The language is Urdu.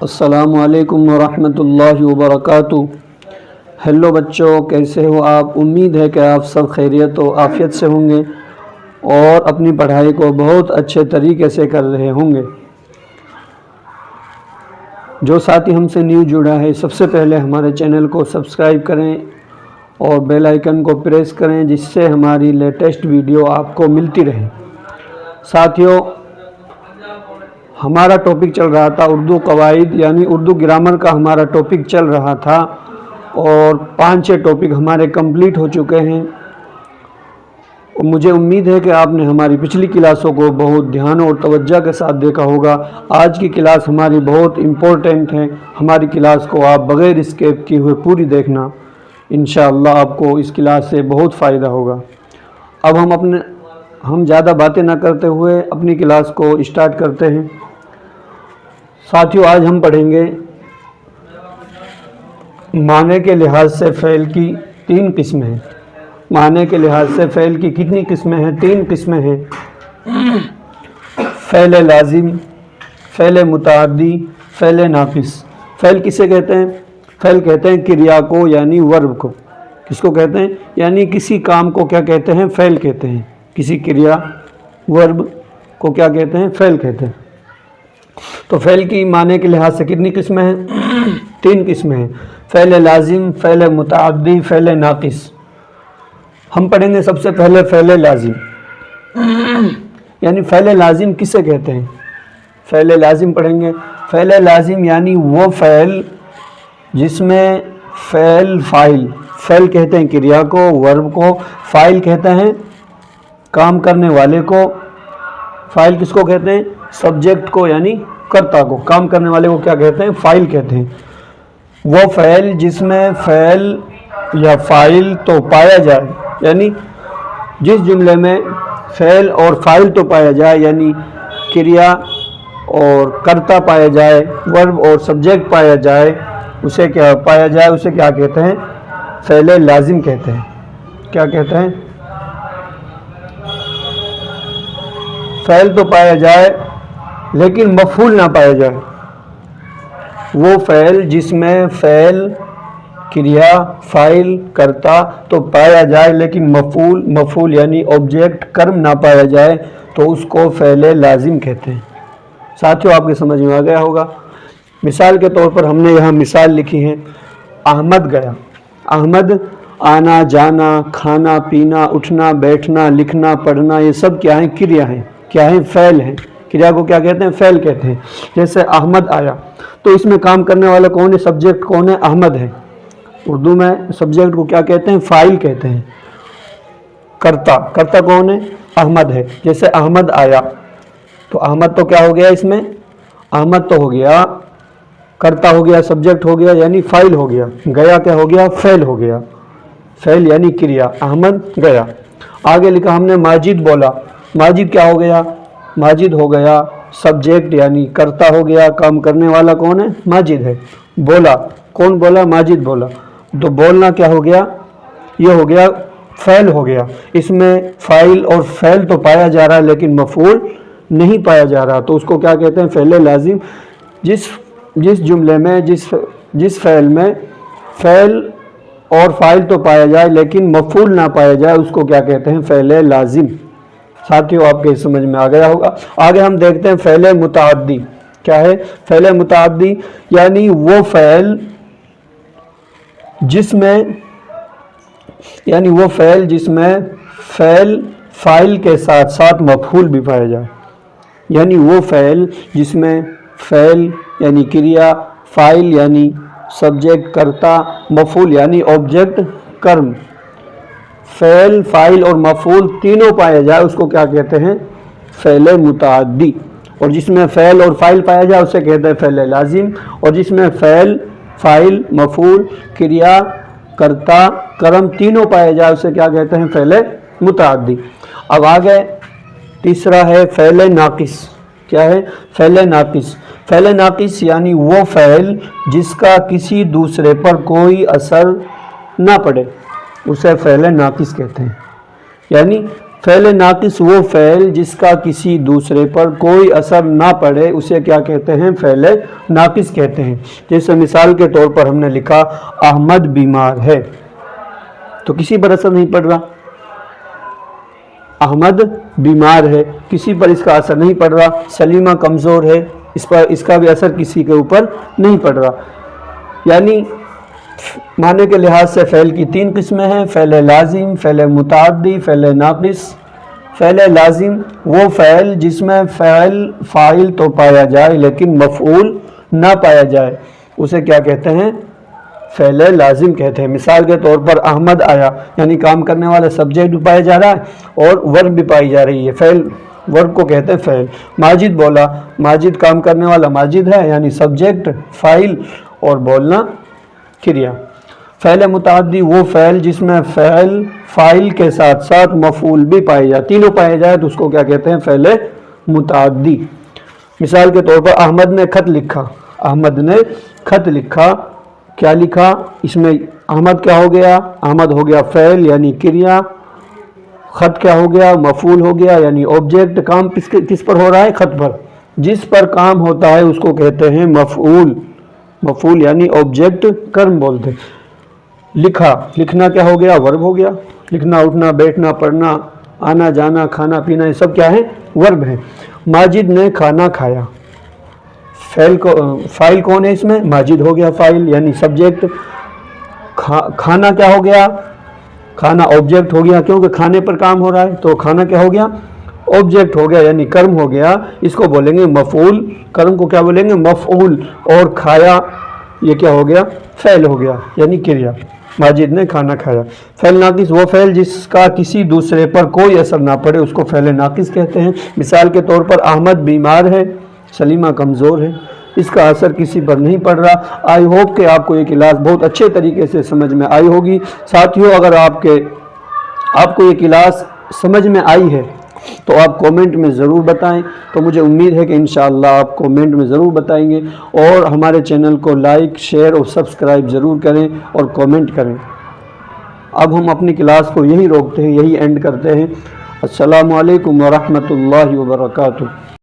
السلام علیکم ورحمۃ اللہ وبرکاتہ۔ ہیلو بچوں، کیسے ہو آپ؟ امید ہے کہ آپ سب خیریت و عافیت سے ہوں گے اور اپنی پڑھائی کو بہت اچھے طریقے سے کر رہے ہوں گے۔ جو ساتھی ہم سے نیو جڑا ہے، سب سے پہلے ہمارے چینل کو سبسکرائب کریں اور بیل آئیکن کو پریس کریں، جس سے ہماری لیٹسٹ ویڈیو آپ کو ملتی رہے۔ ساتھیوں، ہمارا ٹاپک چل رہا تھا اردو قواعد، یعنی اردو گرامر کا ہمارا ٹاپک چل رہا تھا اور 5-6 ٹاپک ہمارے کمپلیٹ ہو چکے ہیں۔ مجھے امید ہے کہ آپ نے ہماری پچھلی کلاسوں کو بہت دھیان اور توجہ کے ساتھ دیکھا ہوگا۔ آج کی کلاس ہماری بہت امپورٹنٹ ہے۔ ہماری کلاس کو آپ بغیر اسکیپ کیے ہوئے پوری دیکھنا، انشاءاللہ آپ کو اس کلاس سے بہت فائدہ ہوگا۔ اب ہم زیادہ باتیں نہ کرتے ہوئے اپنی کلاس کو اسٹارٹ کرتے ہیں۔ ساتھیوں، آج ہم پڑھیں گے معنی کے لحاظ سے فعل کی 3 قسمیں ہیں۔ معنی کے لحاظ سے فعل کی کتنی قسمیں ہیں؟ 3 قسمیں ہیں۔ فعل لازم، فعل متعدی، فعل ناقص۔ فعل کسے کہتے ہیں؟ فعل کہتے ہیں کریا کو، یعنی ورب کو۔ کس کو کہتے ہیں؟ یعنی کسی کام کو کیا کہتے ہیں؟ فعل کہتے ہیں۔ کسی کریا ورب کو کیا کہتے ہیں؟ فعل کہتے ہیں۔ تو فعل کی معنی کے لحاظ سے کتنی قسمیں ہیں؟ 3 قسمیں ہیں۔ فعل لازم، فعل متعدی، فعل ناقص۔ ہم پڑھیں گے سب سے پہلے فعل لازم۔ یعنی فعل لازم کسے کہتے ہیں؟ فعل لازم پڑھیں گے۔ فعل لازم یعنی وہ فعل جس میں فعل کہتے ہیں کریا کو، ورب کو، فاعل کہتے ہیں کام کرنے والے کو۔ فاعل کس کو کہتے ہیں؟ سبجیکٹ کو، یعنی کرتا کو۔ کام کرنے والے کو کیا کہتے ہیں؟ فاعل کہتے ہیں۔ وہ فعل جس میں فعل یا فاعل تو پایا جائے، یعنی جس جملے میں فعل اور فاعل تو پایا جائے، یعنی کریا اور کرتا پایا جائے، ورب اور سبجیکٹ پایا جائے، اسے کیا کہتے ہیں؟ فعل لازم کہتے ہیں۔ کیا کہتے ہیں؟ فعل تو پایا جائے لیکن مفعول نہ پایا جائے۔ وہ فعل جس میں فعل، کریا، فاعل، کرتا تو پایا جائے لیکن مفعول یعنی آبجیکٹ، کرم نہ پایا جائے، تو اس کو فعل لازم کہتے ہیں۔ ساتھیوں، آپ کے سمجھ میں آ گیا ہوگا۔ مثال کے طور پر ہم نے یہاں مثال لکھی ہے، احمد گیا۔ احمد آنا، جانا، کھانا، پینا، اٹھنا، بیٹھنا، لکھنا، پڑھنا، یہ سب کیا ہیں؟ کریا ہیں۔ کیا ہیں؟ فعل ہیں۔ کریا کو کیا کہتے ہیں؟ فعل کہتے ہیں۔ جیسے احمد آیا، تو اس میں کام کرنے والا کون ہے؟ سبجیکٹ کون ہے؟ احمد ہے۔ اردو میں سبجیکٹ کو کیا کہتے ہیں؟ فاعل کہتے ہیں۔ کرتا کون ہے؟ احمد ہے۔ جیسے احمد آیا، تو احمد تو کیا ہو گیا؟ اس میں احمد تو ہو گیا، کرتا ہو گیا، سبجیکٹ ہو گیا یعنی فاعل ہو گیا۔ گیا کیا ہو گیا؟ فعل ہو گیا۔ فعل یعنی کریا، احمد گیا۔ آگے لکھا ہم نے ماجد بولا۔ ماجد کیا ہو گیا؟ ماجد ہو گیا سبجیکٹ، یعنی کرتا ہو گیا، کام کرنے والا کون ہے؟ ماجد ہے۔ بولا، کون بولا؟ ماجد بولا۔ تو بولنا کیا ہو گیا؟ یہ ہو گیا فعل ہو گیا۔ اس میں فاعل اور فعل تو پایا جا رہا ہے لیکن مفعول نہیں پایا جا رہا، تو اس کو کیا کہتے ہیں؟ فعل لازم۔ جس جملے میں جس فعل میں فعل اور فاعل تو پایا جائے لیکن مفعول نہ پایا جائے، اس کو کیا کہتے ہیں؟ فعل لازم۔ ساتھیوں، آپ کے سمجھ میں آ گیا ہوگا۔ آگے ہم دیکھتے ہیں فعل متعدی۔ کیا ہے فعل متعدی؟ یعنی وہ فعل جس میں فعل فاعل کے ساتھ ساتھ مفعول بھی پایا جائے۔ یعنی وہ فعل جس میں فعل یعنی کریا، فاعل یعنی سبجیکٹ، کرتا، مفعول یعنی آبجیکٹ، کرم، فعل، فاعل اور مفعول تینوں پایا جائے، اس کو کیا کہتے ہیں؟ فعل متعدی۔ اور جس میں فعل اور فاعل پایا جائے اسے کہتے ہیں فعل لازم، اور جس میں فعل، فاعل، مفعول، کریا، کرتا، کرم تینوں پایا جائے اسے کیا کہتے ہیں؟ فعل متعدی۔ اب آگے تیسرا ہے فعل ناقص۔ کیا ہے؟ فعل ناقص۔ فعل ناقص یعنی وہ فعل جس کا کسی دوسرے پر کوئی اثر نہ پڑے، اسے فعل ناقص کہتے ہیں۔ یعنی فعل ناقص وہ فعل جس کا کسی دوسرے پر کوئی اثر نہ پڑے اسے کیا کہتے ہیں؟ فعل ناقص کہتے ہیں۔ جیسے مثال کے طور پر ہم نے لکھا احمد بیمار ہے، تو کسی پر اثر نہیں پڑ رہا، احمد بیمار ہے، کسی پر اس کا اثر نہیں پڑ رہا، سلیمہ کمزور ہے، اس کا بھی اثر کسی کے اوپر نہیں پڑ رہا۔ یعنی معنی کے لحاظ سے فعل کی 3 قسمیں ہیں، فعل لازم، فعل متعدی، فعل ناقص۔ فعل لازم وہ فعل جس میں فاعل تو پایا جائے لیکن مفعول نہ پایا جائے، اسے کیا کہتے ہیں؟ فعل لازم کہتے ہیں۔ مثال کے طور پر احمد آیا، یعنی کام کرنے والا سبجیکٹ بھی پایا جا رہا ہے اور ورب بھی پائی جا رہی ہے، فعل ورب کو کہتے ہیں فعل۔ ماجد بولا، ماجد کام کرنے والا ماجد ہے، یعنی سبجیکٹ فاعل اور بولنا کریا۔ فعل متعدی وہ فعل جس میں فاعل کے ساتھ ساتھ مفعول بھی پائے جائے، تینوں پائے جائے تو اس کو کیا کہتے ہیں؟ فعل متعدی۔ مثال کے طور پر احمد نے خط لکھا، احمد نے خط لکھا، کیا لکھا؟ اس میں احمد کیا ہو گیا؟ احمد ہو گیا فعل یعنی کریا، خط کیا ہو گیا؟ مفعول ہو گیا یعنی آبجیکٹ۔ کام کس پر ہو رہا ہے؟ خط پر۔ جس پر کام ہوتا ہے اس کو کہتے ہیں مفعول، مفعول یعنی آبجیکٹ کرم بولتے ہیں۔ لکھا، لکھنا کیا ہو گیا؟ ورب ہو گیا۔ لکھنا، اٹھنا، بیٹھنا، پڑھنا، آنا جانا، کھانا پینا، یہ سب کیا ہے؟ ورب ہے۔ ماجد نے کھانا کھایا، فاعل کون ہے اس میں؟ ماجد ہو گیا فاعل یعنی سبجیکٹ۔ کھانا کیا ہو گیا؟ کھانا آبجیکٹ ہو گیا، کیونکہ کھانے پر کام ہو رہا ہے تو کھانا کیا ہو گیا؟ آبجیکٹ ہو گیا یعنی کرم ہو گیا، اس کو بولیں گے مفعول۔ کرم کو کیا بولیں گے؟ مفعول۔ اور کھایا یہ کیا ہو گیا؟ فعل ہو گیا یعنی کریا۔ ماجد نے کھانا کھایا۔ فعل ناقص وہ فعل جس کا کسی دوسرے پر کوئی اثر نہ پڑے اس کو فعل ناقص کہتے ہیں۔ مثال کے طور پر احمد بیمار ہے، سلیمہ کمزور ہے، اس کا اثر کسی پر نہیں پڑ رہا۔ آئی ہوپ کہ آپ کو یہ کلاس بہت اچھے طریقے سے سمجھ میں آئی ہوگی۔ ساتھیوں اگر آپ کو یہ کلاس سمجھ میں آئی ہے تو آپ کومنٹ میں ضرور بتائیں، تو مجھے امید ہے کہ انشاءاللہ آپ کومنٹ میں ضرور بتائیں گے، اور ہمارے چینل کو لائک، شیئر اور سبسکرائب ضرور کریں اور کومنٹ کریں۔ اب ہم اپنی کلاس کو یہی روکتے ہیں، یہی اینڈ کرتے ہیں۔ السلام علیکم ورحمۃ اللہ وبرکاتہ۔